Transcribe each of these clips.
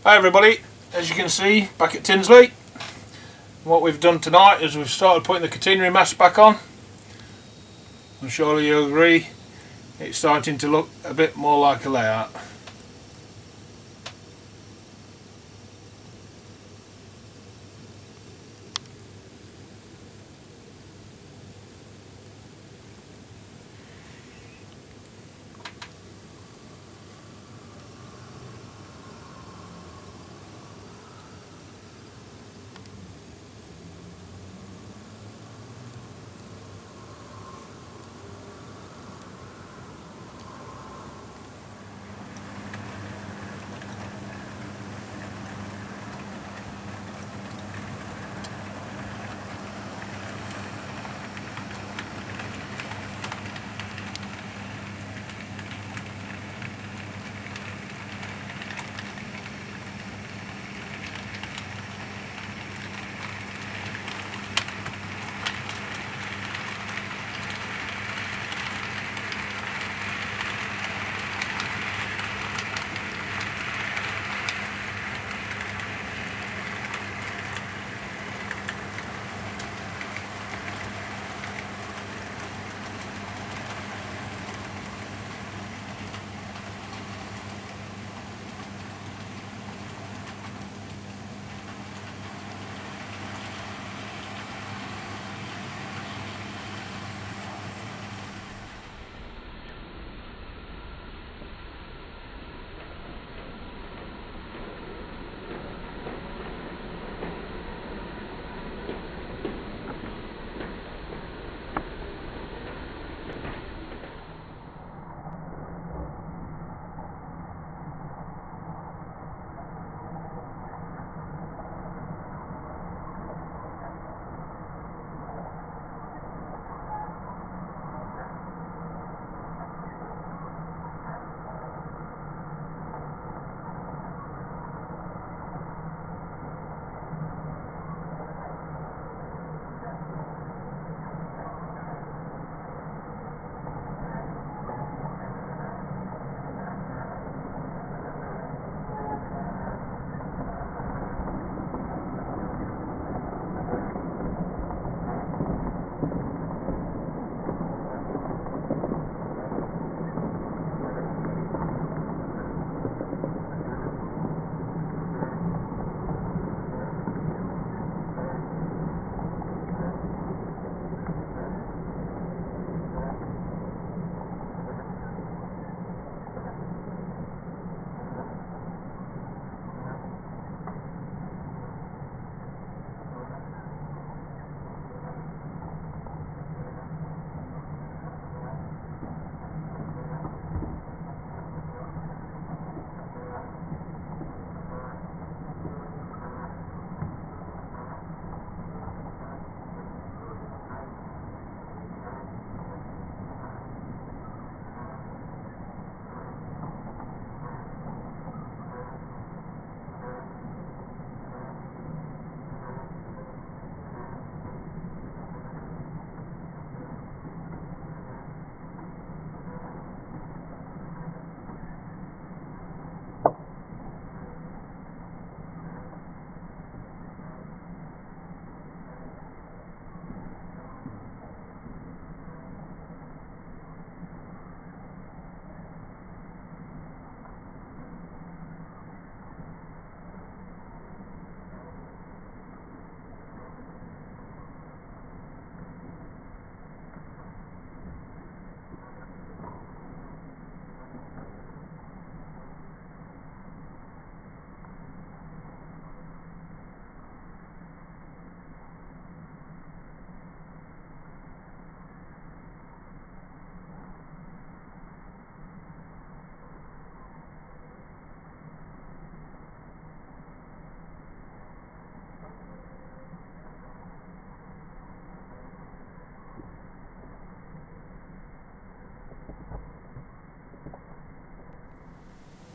Hi everybody, as you can see back at Tinsley, what we've done tonight is we've started putting the catenary mast back on, and surely you'll agree it's starting to look a bit more like a layout.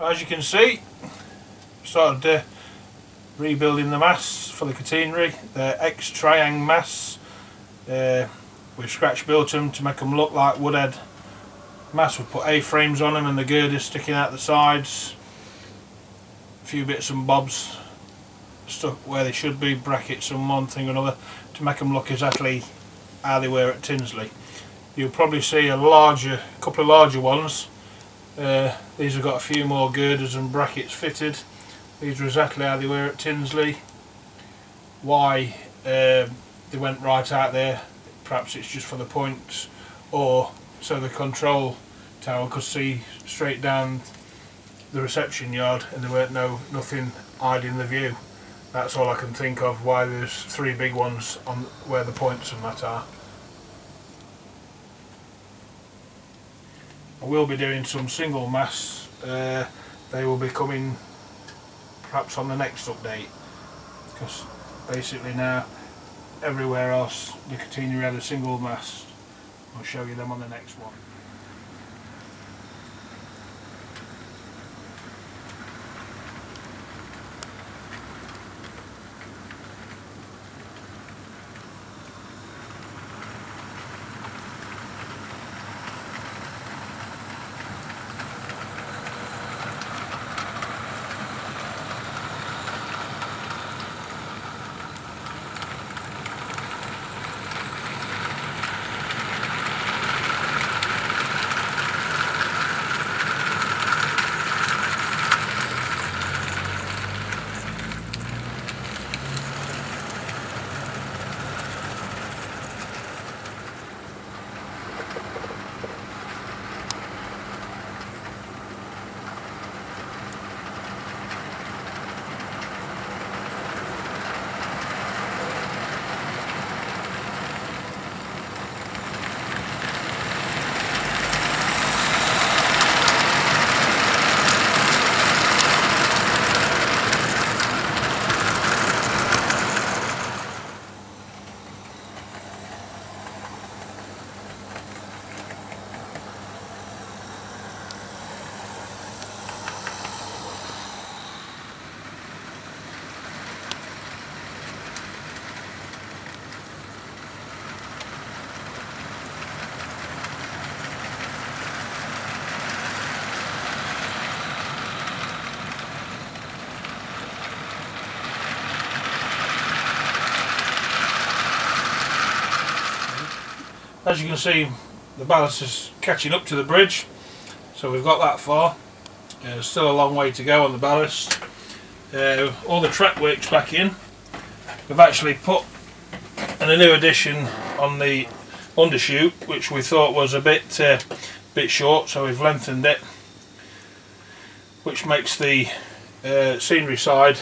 As you can see, started rebuilding the masts for the catenary. They're X-triang masts. We've scratch built them to make them look like woodhead masts. We've put A-frames on them and the girders sticking out the sides. few bits and bobs stuck where they should be, brackets and one thing or another, to make them look exactly how they were at Tinsley. You'll probably see a couple of larger ones. These have got a few more girders and brackets fitted. These are exactly how they were at Tinsley. Why they went right out there, perhaps it's just for the points, or so the control tower could see straight down the reception yard and there weren't nothing hiding the view. That's all I can think of why there's three big ones on where the points and that are. I will be doing some single masts. They will be coming perhaps on the next update, because basically now everywhere else the catenary had a single mast. I'll show you them on the next one. As you can see, the ballast is catching up to the bridge, so we've got that far. There's still a long way to go on the ballast. All the track work's back in. We've actually put a new addition on the undershoot, which we thought was a bit short, so we've lengthened it, which makes the scenery side,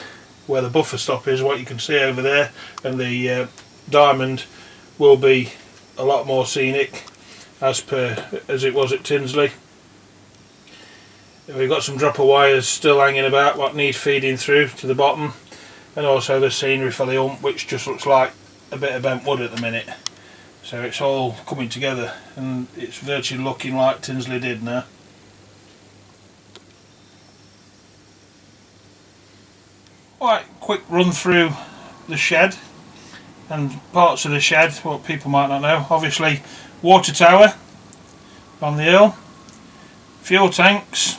where the buffer stop is, what you can see over there, and the diamond will be a lot more scenic as it was at Tinsley. We've got some dropper wires still hanging about what need feeding through to the bottom, and also the scenery for the hump, which just looks like a bit of bent wood at the minute. So it's all coming together and it's virtually looking like Tinsley did now. Alright, quick run through the shed and parts of the shed, what people might not know. Obviously, water tower on the hill, fuel tanks,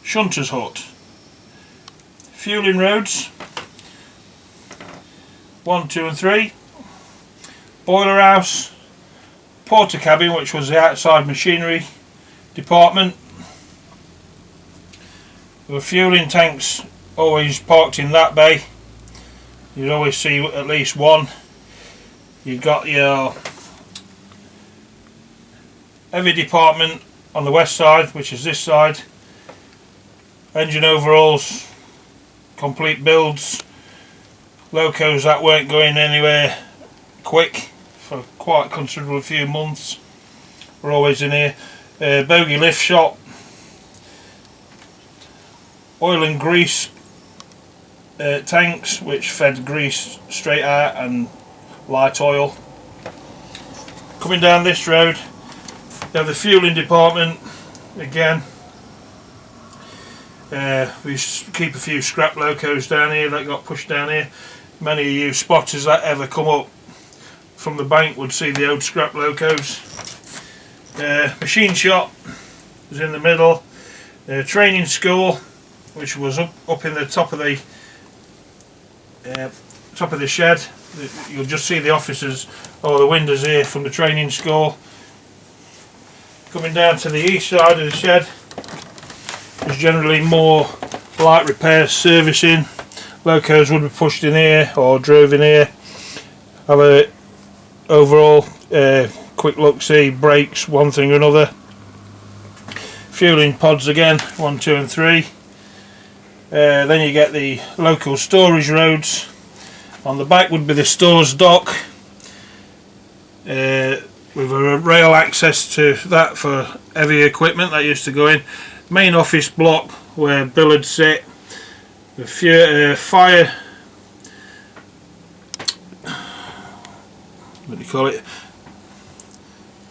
shunter's hut, fueling roads 1, 2 and 3, boiler house, porter cabin, which was the outside machinery department. There were fueling tanks always parked in that bay. You'd always see at least one. You've got your heavy department on the west side, which is this side. Engine overhauls, complete builds, locos that weren't going anywhere quick for quite a considerable few months were always in here. Bogie lift shop, oil and grease tanks which fed grease straight out and light oil. Coming down this road you have the fueling department again. We keep a few scrap locos down here that got pushed down here. Many of you spotters that ever come up from the bank would see the old scrap locos. Machine shop is in the middle. Training school which was up in the top of the shed. You'll just see the officers or the windows here from the training school. Coming down to the east side of the shed, there's generally more light repairs, servicing. Locos would be pushed in here or drove in here. Have a overall quick look see, brakes, one thing or another. Fueling pods again, 1, 2 and 3. Then you get the local storage roads. On the back would be the stores dock, with a rail access to that for heavy equipment that used to go in. Main office block where billards sit. The fire, what do you call it?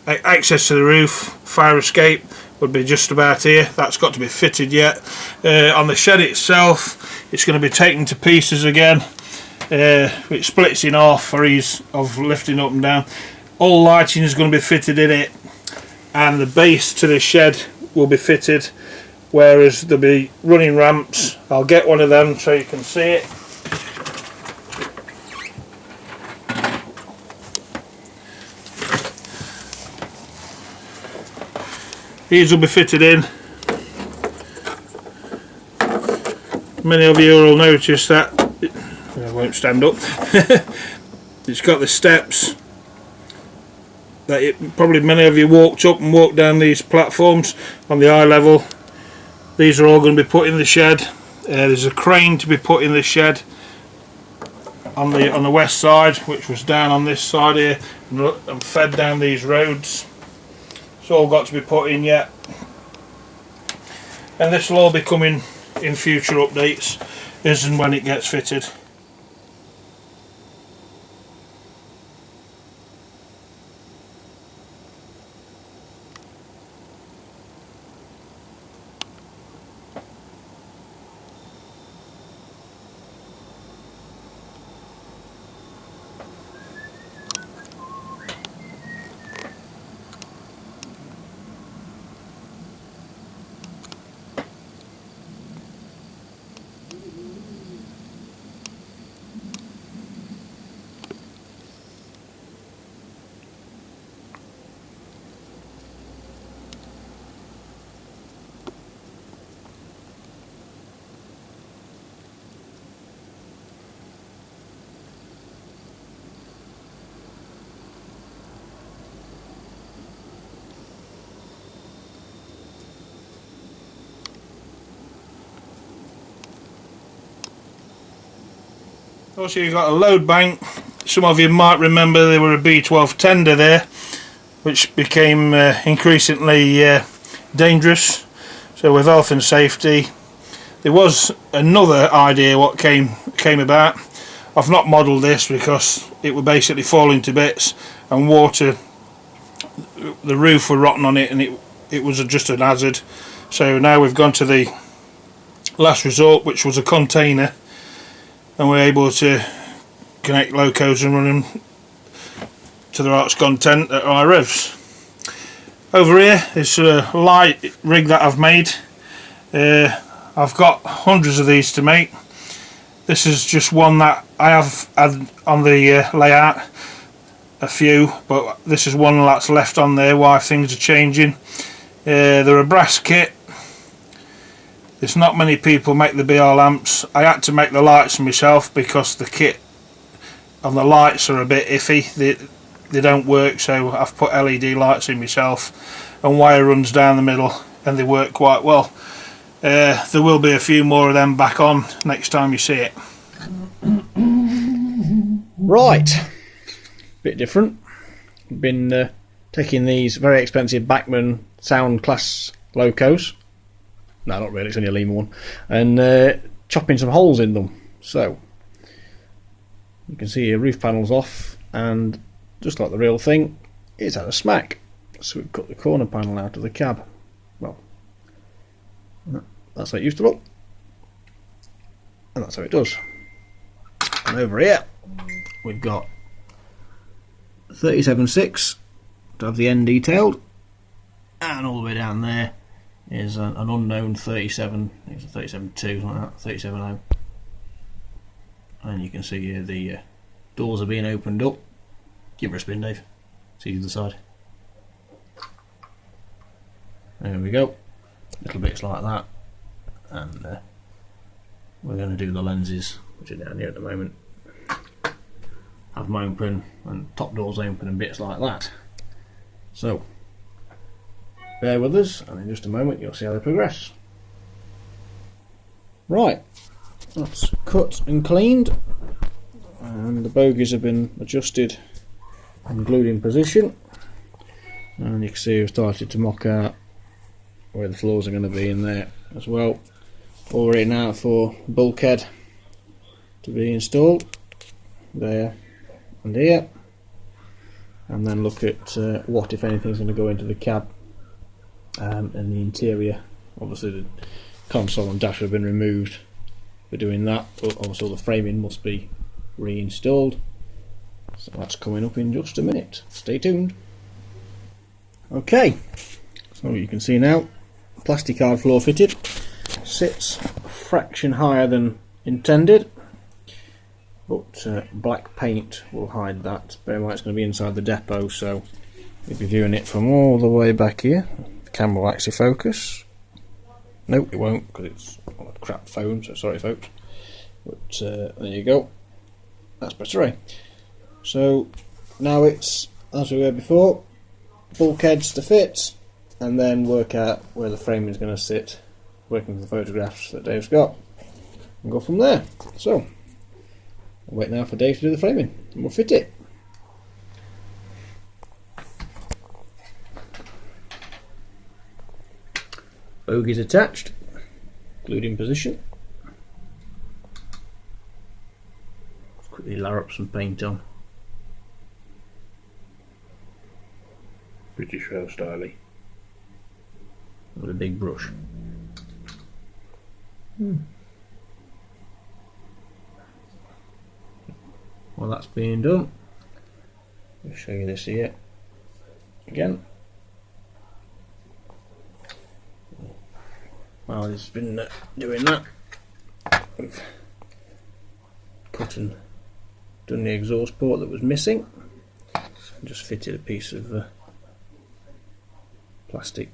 Access to the roof, fire escape would be just about here. That's got to be fitted yet. On the shed itself, it's going to be taken to pieces again. It splits in half for ease of lifting up and down. All lighting is going to be fitted in it, and the base to the shed will be fitted, whereas there'll be running ramps. I'll get one of them so you can see it. These will be fitted in. Many of you will notice that I won't stand up. It's got the steps that probably many of you walked up and walked down these platforms on the eye level. These are all going to be put in the shed. There's a crane to be put in the shed on the west side, which was down on this side here and fed down these roads. It's all got to be put in yet, and this will all be coming in future updates as and when it gets fitted. Also, you've got a load bank. Some of you might remember there were a B12 tender there, which became increasingly dangerous. So with health and safety, there was another idea what came about. I've not modelled this because it would basically fall into bits, and water, the roof were rotten on it, and it was just an hazard. So now we've gone to the last resort, which was a container, and we're able to connect locos and run them to their heart's content at high revs. Over here is a light rig that I've made. I've got hundreds of these to make. This is just one that I have had on the layout, a few, but this is one that's left on there while things are changing. They're a brass kit. There's not many people make the BR lamps. I had to make the lights myself because the kit on the lights are a bit iffy. They don't work, so I've put LED lights in myself, and wire runs down the middle, and they work quite well. There will be a few more of them back on next time you see it. Right, bit different. Been taking these very expensive Bachmann sound class locos. No, not really, it's only a Lima one, and chopping some holes in them. So you can see your roof panels off, and just like the real thing, it's had a smack. So we've cut the corner panel out of the cab. Well, that's how it used to look, and that's how it does. And over here we've got 37.6 to have the end detailed, and all the way down there is an unknown 37, I think it's a 37.2, something like that, 37.0. And you can see here the doors are being opened up. Give her a spin, Dave. See the other side. There we go. Little bits like that. And we're going to do the lenses, which are down here at the moment. Have them open and top doors open and bits like that. So bear with us, and in just a moment you'll see how they progress. Right, that's cut and cleaned, and the bogies have been adjusted and glued in position, and you can see we've started to mock out where the floors are going to be in there as well. All written out for bulkhead to be installed there and here, and then look at what, if anything, is going to go into the cab and the interior. Obviously the console and dash have been removed for doing that, but also the framing must be reinstalled, so that's coming up in just a minute. Stay tuned. Okay, so you can see now plastic hard floor fitted, sits a fraction higher than intended, but black paint will hide that. Bear in mind it's going to be inside the depot, so you'll be viewing it from all the way back here. The camera will actually focus. Nope, it won't, because it's on a crap phone, so sorry folks. But there you go. That's better, eh? So now it's, as we were before, bulkheads to fit, and then work out where the framing is going to sit, working with the photographs that Dave's got, and go from there. So I'll wait now for Dave to do the framing, and we'll fit it. Bogies attached, glued in position. Let's quickly lar up some paint on. British rail style with a big brush. While that's being done, I'll show you this here again. While he's been doing that, we've put and done the exhaust port that was missing. Just fitted a piece of plastic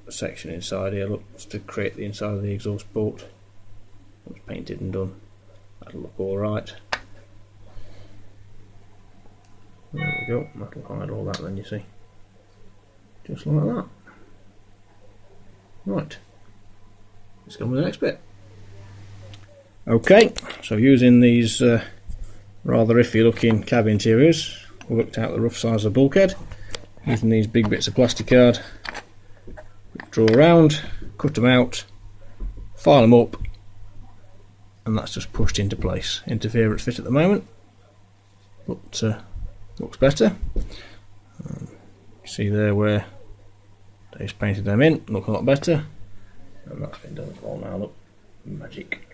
section inside here, looks to create the inside of the exhaust port. It's painted and done. That'll look alright. There we go, that'll hide all that then, you see. Just like that. Right, let's go on with the next bit. Okay, so using these rather iffy looking cab interiors, we looked out the rough size of the bulkhead, using these big bits of plastic card, draw around, cut them out, file them up, and that's just pushed into place. Interference fit at the moment, but looks better. You see there where Dave's painted them in, look a lot better, and that's been done as well now, look, magic.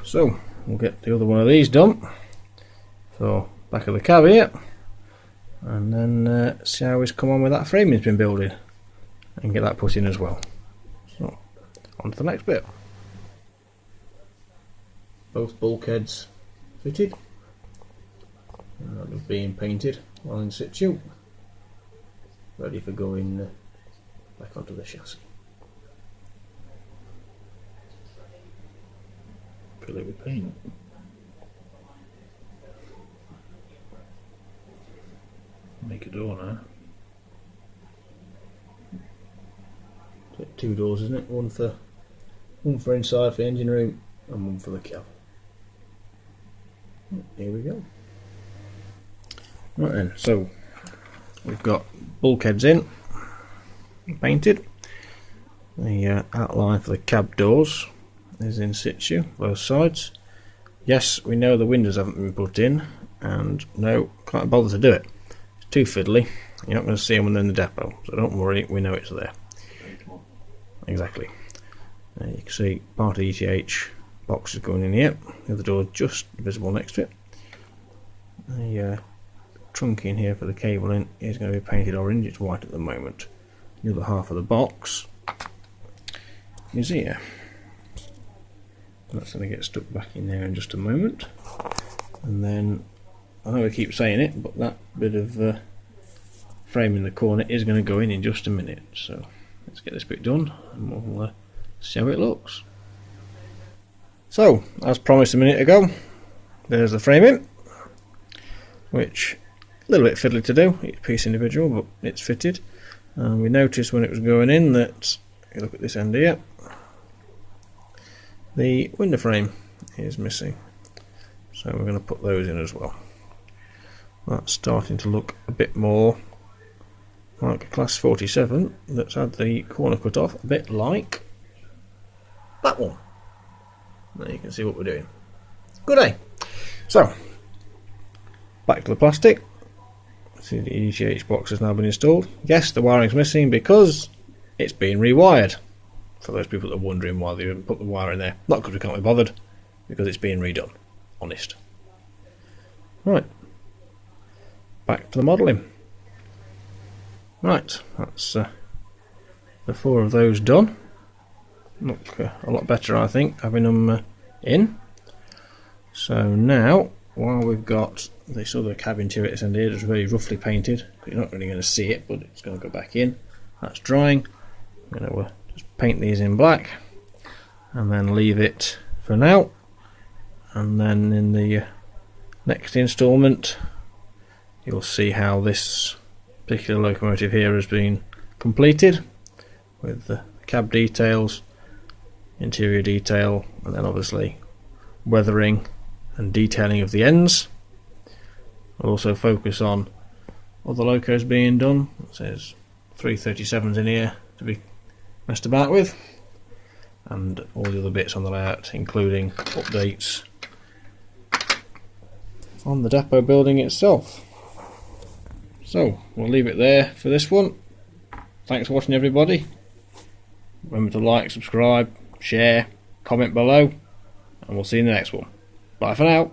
So we'll get the other one of these done for back of the cab here, and then see how he's come on with that framing he's been building, and get that put in as well. So on to the next bit. Both bulkheads fitted, and that was being painted while in situ, ready for going back onto the chassis. Fill it with paint. Make a door now. So 2 doors, isn't it? One for inside for the engine room, and one for the cab. Here we go. Right then, so we've got bulkheads in, painted. The outline for the cab doors is in situ, both sides. Yes, we know the windows haven't been put in, and no, can't bother to do it. It's too fiddly. You're not going to see them when they're in the depot, so don't worry, we know it's there. Exactly. You can see part of the ETH box is going in here, the other door just visible next to it. The trunk in here for the cabling is going to be painted orange, it's white at the moment. The other half of the box is here. That's going to get stuck back in there in just a moment. And then, I know I keep saying it, but that bit of frame in the corner is going to go in just a minute. So let's get this bit done and we'll see how it looks. So, as promised a minute ago, there's the framing, which a little bit fiddly to do, each piece individual, but it's fitted. And we noticed when it was going in that, if you look at this end here, the window frame is missing. So we're going to put those in as well. That's starting to look a bit more like a Class 47 that's had the corner cut off, a bit like that one. There you can see what we're doing. Good day. So, back to the plastic. See, the EDCH box has now been installed. Yes, the wiring's missing because it's being rewired. For those people that are wondering why they didn't put the wire in there. Not because we can't be bothered, because it's being redone. Honest. Right. Back to the modelling. Right, that's the 4 of those done. Look a lot better, I think, having them in. So now, while we've got this other cab interior that's in here that's very roughly painted, you're not really going to see it, but it's going to go back in. That's drying. I'm going to just paint these in black and then leave it for now. And then in the next instalment, you'll see how this particular locomotive here has been completed with the cab details, interior detail, and then obviously weathering and detailing of the ends. We'll also focus on other locos being done. It says 337s in here to be messed about with, and all the other bits on the layout, including updates on the depot building itself. So we'll leave it there for this one. Thanks for watching, everybody. Remember to like, subscribe, share, comment below, and we'll see you in the next one. Bye for now.